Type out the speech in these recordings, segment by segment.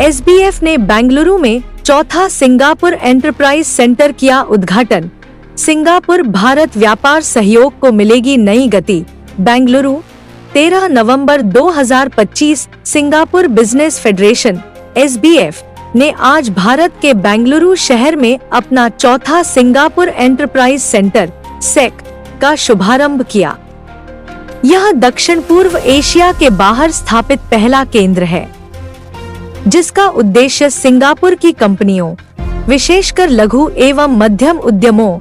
SBF ने बेंगलुरु में चौथा सिंगापुर एंटरप्राइज सेंटर किया उद्घाटन। सिंगापुर भारत व्यापार सहयोग को मिलेगी नई गति। बेंगलुरु 13 नवंबर 2025। सिंगापुर बिजनेस फेडरेशन SBF ने आज भारत के बेंगलुरु शहर में अपना चौथा सिंगापुर एंटरप्राइज सेंटर सेक का शुभारंभ किया। यह दक्षिण पूर्व एशिया के बाहर स्थापित पहला केंद्र है, जिसका उद्देश्य सिंगापुर की कंपनियों, विशेषकर लघु एवं मध्यम उद्यमों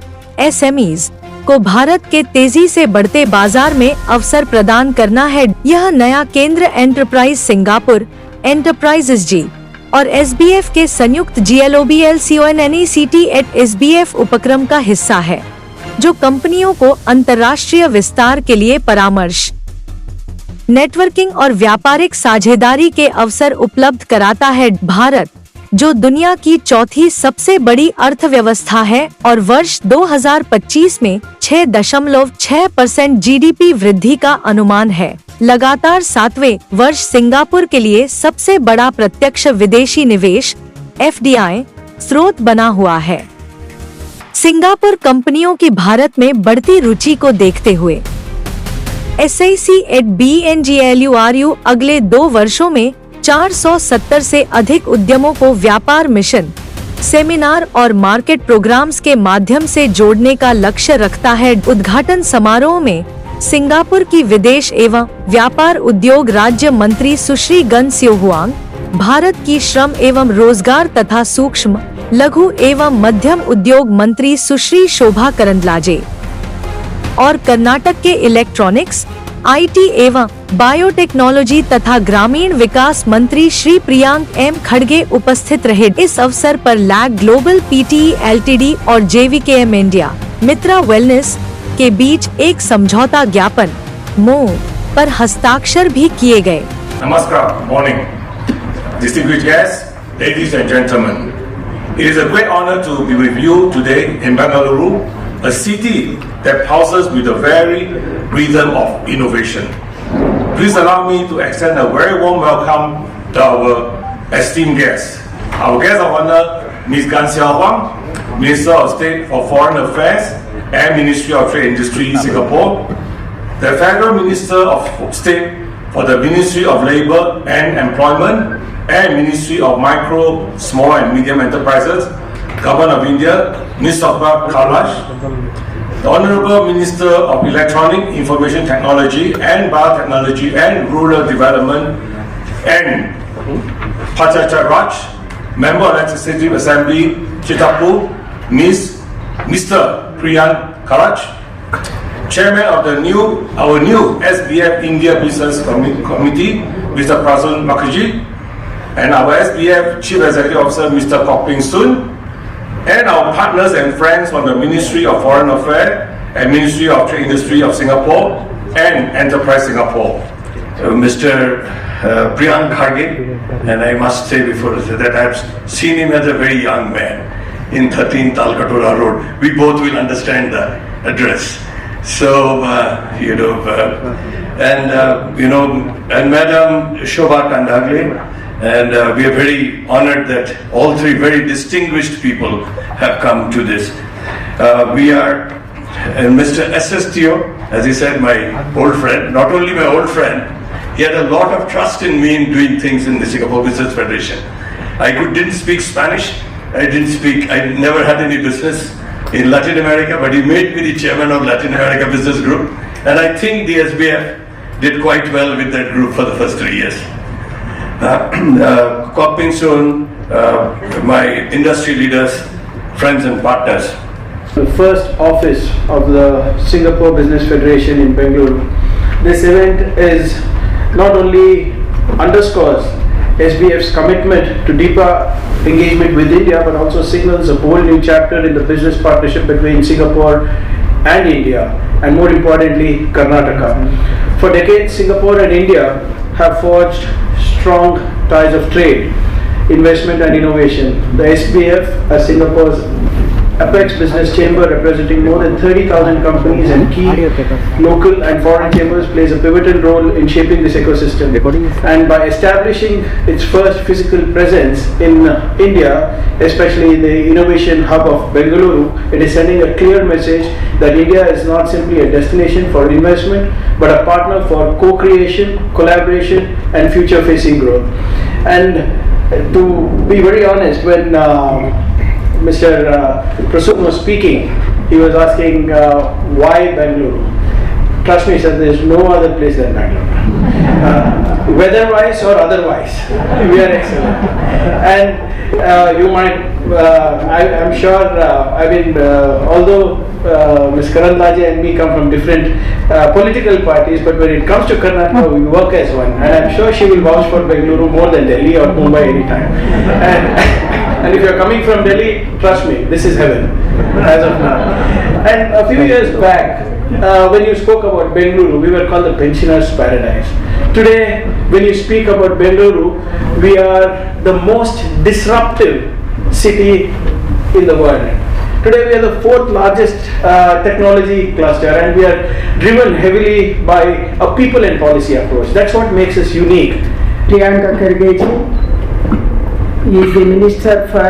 SMEs को भारत के तेजी से बढ़ते बाजार में अवसर प्रदान करना है। यह नया केंद्र एंटरप्राइज सिंगापुर एंटरप्राइजेज जी और SBF के संयुक्त GLOBALCONNECT@SBF उपक्रम का हिस्सा है, जो कंपनियों को अंतर्राष्ट्रीय विस्तार के लिए परामर्श, नेटवर्किंग और व्यापारिक साझेदारी के अवसर उपलब्ध कराता है। भारत, जो दुनिया की चौथी सबसे बड़ी अर्थव्यवस्था है और वर्ष 2025 में 6.6% GDP वृद्धि का अनुमान है, लगातार 7वें वर्ष सिंगापुर के लिए सबसे बड़ा प्रत्यक्ष विदेशी निवेश FDI स्रोत बना हुआ है। सिंगापुर कंपनियों की भारत में बढ़ती रुचि को देखते हुए SIC@BNGLURU अगले 2 वर्षों में 470 से अधिक उद्यमों को व्यापार मिशन, सेमिनार और मार्केट प्रोग्राम्स के माध्यम से जोड़ने का लक्ष्य रखता है। उद्घाटन समारोह में सिंगापुर की विदेश एवं व्यापार उद्योग राज्य मंत्री सुश्री गन स्यो हुआंग, भारत की श्रम एवं रोजगार तथा सूक्ष्म, लघु एवं मध्यम उद्योग मंत्री सुश्री शोभा करंदलाजे और कर्नाटक के इलेक्ट्रॉनिक्स, IT एवं बायोटेक्नोलॉजी तथा ग्रामीण विकास मंत्री श्री प्रियांक M खड़गे उपस्थित रहे। इस अवसर पर लैग ग्लोबल PTE Ltd और JVKM इंडिया मित्रा वेलनेस के बीच एक समझौता ज्ञापन MOU पर हस्ताक्षर भी किए गए। नमस्कार, morning, distinguished guests, ladies and gentlemen. It is a great honor to be with you today in Bangalore, a city that pulses with the very rhythm of innovation. Please allow me to extend a very warm welcome to our esteemed guests. Our guest of honor, Ms. Gan Xiao Huang, Minister of State for Foreign Affairs and Ministry of Trade Industry, Singapore, the Federal Minister of State for the Ministry of Labour and Employment and Ministry of Micro, Small and Medium Enterprises, Government of India, Ms. Collab, the Honourable Minister of Electronic Information Technology and Biotechnology and Rural Development, and Pachacha Raj, Member of Legislative Assembly, Chitapu, Mr. Priyan Karach, Chairman of our new SBF India Business Committee, Mr. Prasun Mukherjee, and our SBF Chief Executive Officer, Mr. Kok Ping Soon, and our partners and friends from the Ministry of Foreign Affairs and Ministry of Trade Industry of Singapore and Enterprise Singapore. Mr. Priyank Kharge, and I must say before that I've seen him as a very young man in 13 Talkatoora Road. We both will understand the address. So, and Madam Shobha Kandagle, and we are very honored that all three very distinguished people have come to this. We are, and Mr. SSTO, as he said, my old friend, not only my old friend, he had a lot of trust in me in doing things in the Singapore Business Federation. Didn't speak Spanish, I never had any business in Latin America, but he made me the chairman of Latin America Business Group, and I think the SBF did quite well with that group for the first 3 years. Kok Ping Soon, my industry leaders, friends and partners. The first office of the Singapore Business Federation in Bangalore. This event is not only underscores SBF's commitment to deeper engagement with India, but also signals a bold new chapter in the business partnership between Singapore and India, and more importantly, Karnataka. For decades, Singapore and India have forged strong ties of trade, investment and innovation. The SBF, as Singapore's Apex Business Chamber, representing more than 30,000 companies and key local and foreign chambers, plays a pivotal role in shaping this ecosystem. And by establishing its first physical presence in India, especially the innovation hub of Bangalore, it is sending a clear message that India is not simply a destination for investment, but a partner for co-creation, collaboration, and future-facing growth. And to be very honest, when Mr. Prasoon was speaking, he was asking why Bangalore. Trust me, sir, there is no other place than Bangalore. Weather-wise or otherwise, we are excellent. And you might, I'm sure, although Ms. Karandaje and me come from different political parties, but when it comes to Karnataka, we work as one. And I'm sure she will vouch for Bengaluru more than Delhi or Mumbai anytime. And if you're coming from Delhi, trust me, this is heaven, as of now. And a few years back, when you spoke about Bengaluru, we were called the pensioners' paradise. Today, when you speak about Bengaluru, we are the most disruptive city in the world. Today we are the fourth largest technology cluster, and we are driven heavily by a people and policy approach. That's what makes us unique. Priyanka Khargeji is the Minister for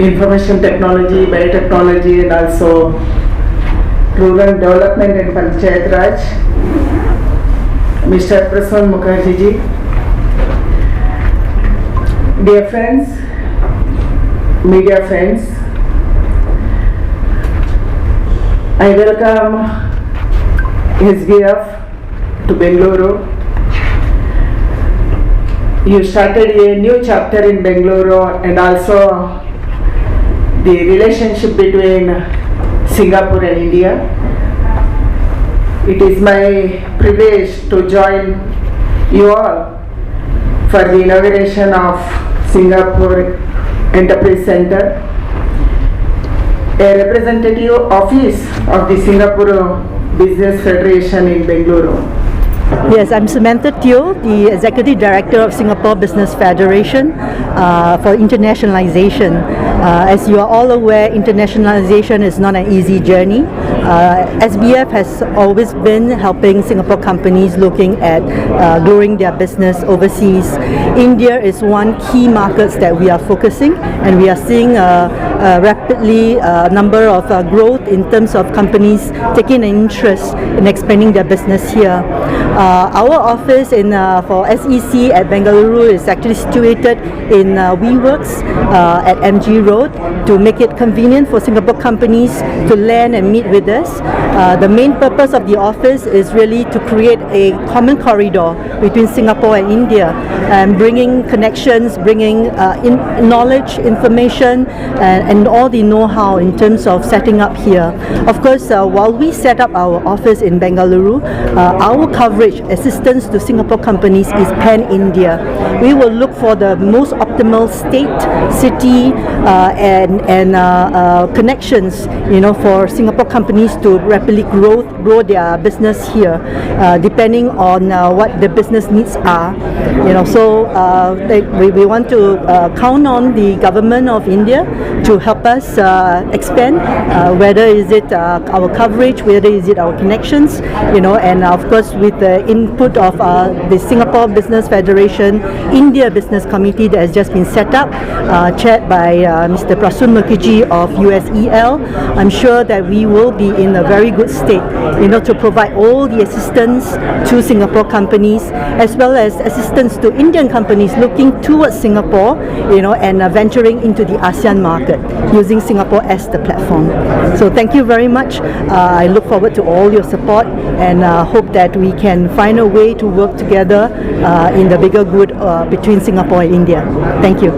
Information Technology, Biotechnology, and also Rural Development and Panchayat Raj. Mr. Prasoon Mukherjee ji, dear friends, media friends, I welcome SBF to Bangalore. You started a new chapter in Bangalore, and also the relationship between Singapore and India. It is my privilege to join you all for the inauguration of Singapore Enterprise Center, a representative office of the Singapore Business Federation in Bangalore. Yes, I'm Samantha Teo, the Executive Director of Singapore Business Federation for internationalization. As you are all aware, internationalization is not an easy journey. SBF has always been helping Singapore companies looking at growing their business overseas. India is one key market that we are focusing, and we are seeing rapidly number of growth in terms of companies taking an interest in expanding their business here. Our office for SEC at Bengaluru is actually situated in WeWorks at MG Road to make it convenient for Singapore companies to land and meet with us. The main purpose of the office is really to create a common corridor between Singapore and India, and bringing connections, bringing knowledge, information, and all the know-how in terms of setting up here. Of course, while we set up our office in Bengaluru, our coverage, assistance to Singapore companies is pan-India. We will look for the most optimal state, city, and connections, for Singapore companies to rapidly grow their business here, depending on what the business needs are. So we want to count on the government of India to help us expand, whether is it our coverage, whether is it our connections, and of course with the input of the Singapore Business Federation India Business Committee that has just been set up, chaired by Mr. Prasoon Mukherjee of USEL. I'm sure that we will be in a very good state, to provide all the assistance to Singapore companies, as well as assistance to Indian companies looking towards Singapore, and venturing into the ASEAN market using Singapore as the platform. So thank you very much. I look forward to all your support, and hope that we can find a way to work together in the bigger good between Singapore and India. Thank you.